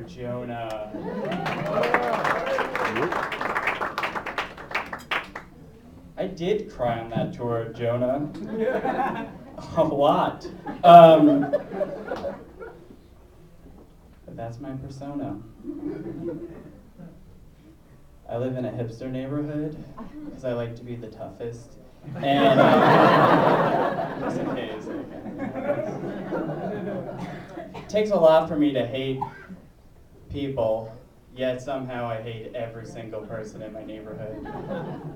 Jonah. I did cry on that tour, Jonah. A lot. But that's my persona. I live in a hipster neighborhood because I like to be the toughest. And just in case. It takes a lot for me to hate people, yet somehow I hate every single person in my neighborhood.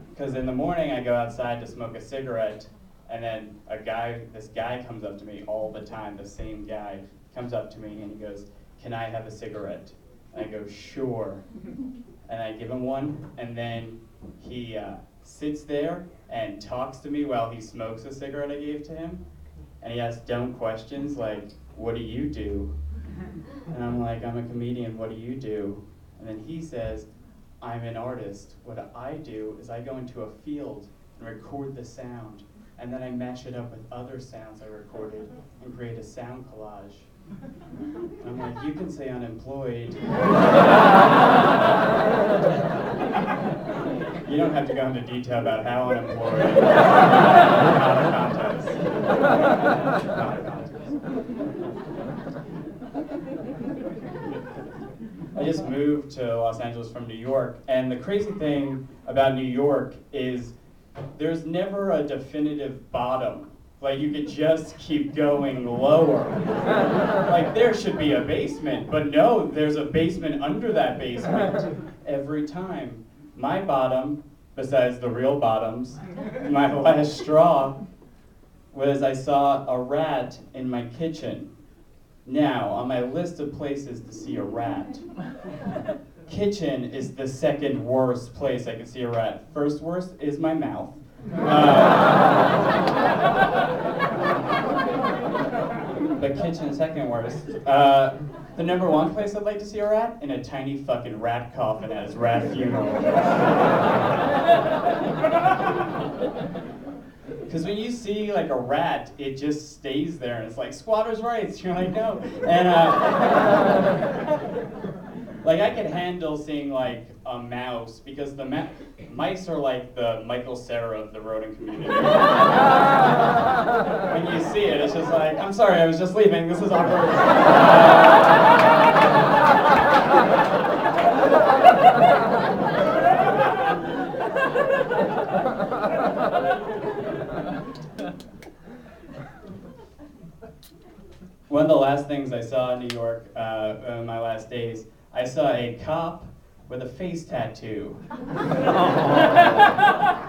Because in the morning I go outside to smoke a cigarette, and then this guy comes up to me all the time, the same guy comes up to me and he goes, "Can I have a cigarette?" And I go, "Sure." And I give him one, and then he sits there and talks to me while he smokes a cigarette I gave to him. And he asks dumb questions like, "What do you do?" And I'm like, "I'm a comedian, what do you do?" And then he says, "I'm an artist. What I do is I go into a field and record the sound, and then I match it up with other sounds I recorded and create a sound collage." And I'm like, "You can say unemployed. You don't have to go into detail about how unemployed." Not a contest. Not a contest. I just moved to Los Angeles from New York, and the crazy thing about New York is there's never a definitive bottom. Like, you could just keep going lower. Like, there should be a basement, but no, there's a basement under that basement every time. My bottom, besides the real bottoms, my last straw, was I saw a rat in my kitchen. Now, on my list of places to see a rat, kitchen is the second worst place I can see a rat. First worst is my mouth. But kitchen second worst. The number one place I'd like to see a rat? In a tiny fucking rat coffin at his rat funeral. Because when you see like a rat, it just stays there, and it's like squatters' rights. You're like, no. And like I could handle seeing like a mouse, because the mice are like the Michael Cera of the rodent community. When you see it, it's just like, I'm sorry, I was just leaving. This is awkward. One of the last things I saw in New York in my last days, I saw a cop with a face tattoo.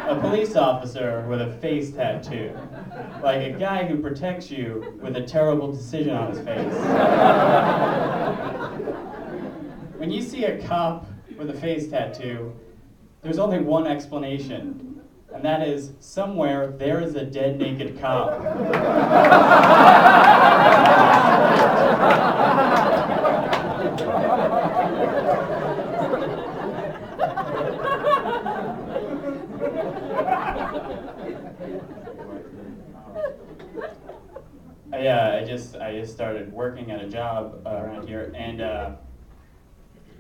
A police officer with a face tattoo. Like a guy who protects you with a terrible decision on his face. When you see a cop with a face tattoo, there's only one explanation, and that is somewhere there is a dead naked cop. I just started working at a job around here, and I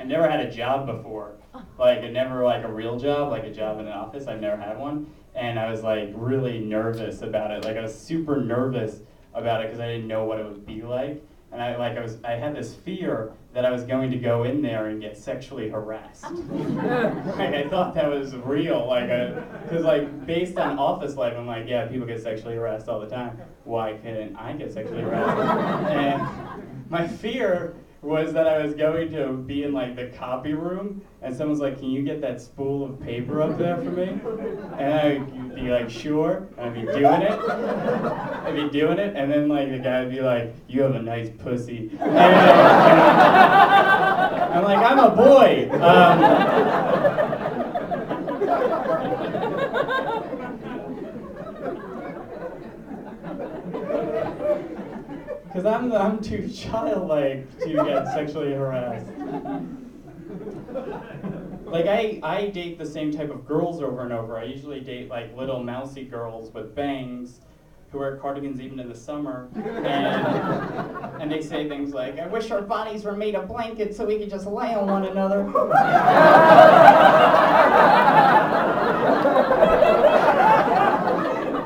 never had a job before. Like, never like a real job, like a job in an office. I've never had one, and I was like really nervous about it. Like, I was super nervous about it because I didn't know what it would be like, and I had this fear that I was going to go in there and get sexually harassed. Like, I thought that was real, like, because like based on office life, I'm like, yeah, people get sexually harassed all the time. Why couldn't I get sexually harassed? And my fear was that I was going to be in like the copy room, and someone's like, "Can you get that spool of paper up there for me?" And I'd be like, "Sure," and I'd be doing it. And then like the guy would be like, "You have a nice pussy." And I'm like, "I'm a boy." Because I'm too childlike to get sexually harassed. Like, I date the same type of girls over and over. I usually date like little mousy girls with bangs who wear cardigans even in the summer, and they say things like, "I wish our bodies were made of blankets so we could just lay on one another."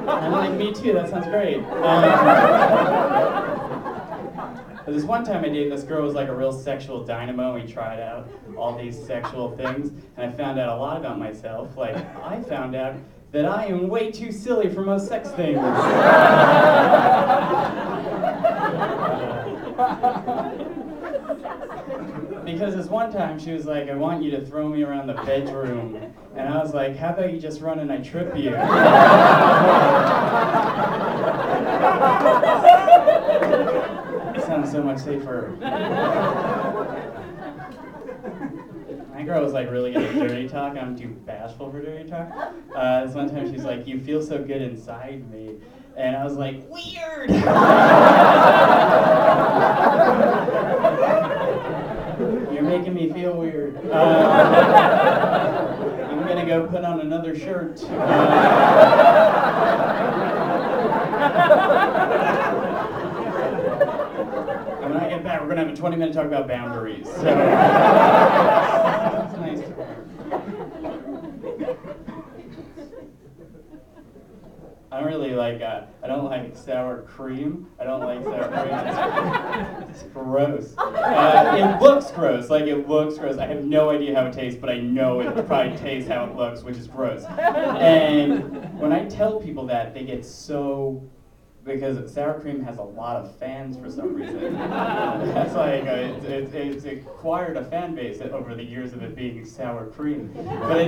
I'm like, me too, that sounds great. But this one time I dated this girl who was like a real sexual dynamo, and we tried out all these sexual things, and I found out a lot about myself. Like, I found out that I am way too silly for most sex things. Because this one time she was like, "I want you to throw me around the bedroom." And I was like, "How about you just run and I trip you?" It sounds so much safer. My girl was like really good at dirty talk, and I'm too bashful for dirty talk. This one time she's like, "You feel so good inside me." And I was like, "Weird!" You're making me feel weird. I'm gonna go put on another shirt. And when I get back, we're gonna have a 20-minute talk about boundaries. So it's nice. I don't really like, I don't like sour cream. I don't like sour cream. It's gross. It looks gross, like it looks gross. I have no idea how it tastes, but I know it probably tastes how it looks, which is gross. And when I tell people that, they get so, because sour cream has a lot of fans for some reason. That's like, it's acquired a fan base over the years of it being sour cream. But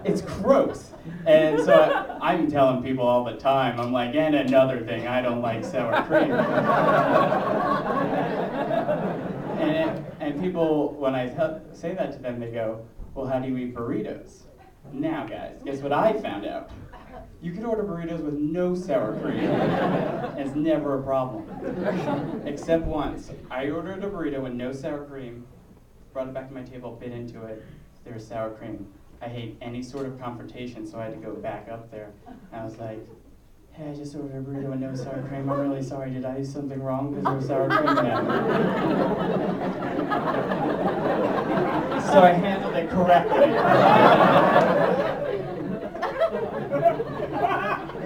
it's gross. And so I'm telling people all the time, I'm like, and another thing, I don't like sour cream. And people, when I say that to them, they go, "Well, how do you eat burritos?" Now, guys, guess what I found out? You can order burritos with no sour cream. It's never a problem. Except once. I ordered a burrito with no sour cream, brought it back to my table, bit into it, there was sour cream. I hate any sort of confrontation, so I had to go back up there. And I was like, "Hey, I just ordered a burrito with no sour cream. I'm really sorry. Did I do something wrong because there was sour cream in it?" So I handled it correctly.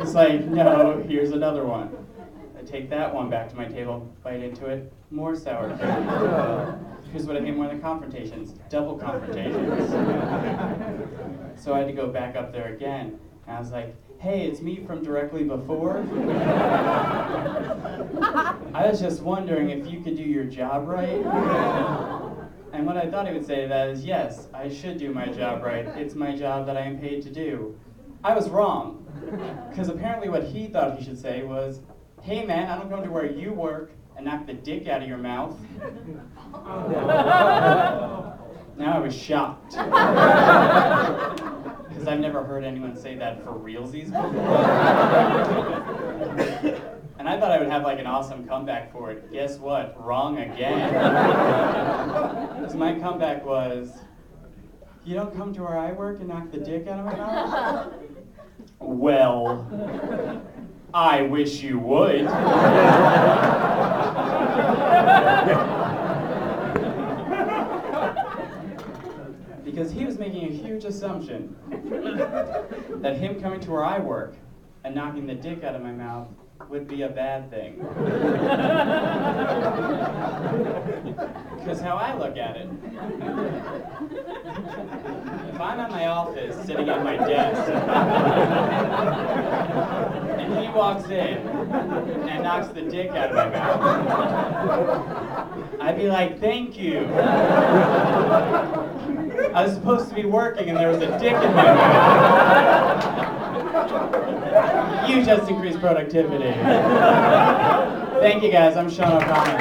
It's like, "No, here's another one." I take that one back to my table, bite into it, more sour cream. Here's what I hate more than confrontations, double confrontations. So I had to go back up there again, and I was like, "Hey, it's me from directly before. I was just wondering if you could do your job right." And what I thought he would say to that is, "Yes, I should do my job right. It's my job that I am paid to do." I was wrong. Because apparently what he thought he should say was, "Hey man, I don't come to where you work and knock the dick out of your mouth." Now I was shocked. Because I've never heard anyone say that for realsies before. And I thought I would have like an awesome comeback for it. Guess what? Wrong again. Because my comeback was, "You don't come to where I work and knock the dick out of my mouth?" "Well, I wish you would." Because he was making a huge assumption that him coming to where I work and knocking the dick out of my mouth would be a bad thing. Because how I look at it, if I'm at my office sitting at my desk and he walks in and knocks the dick out of my mouth, I'd be like, "Thank you. I was supposed to be working and there was a dick in my mouth. You just increased productivity." Thank you guys, I'm Sean O'Connor.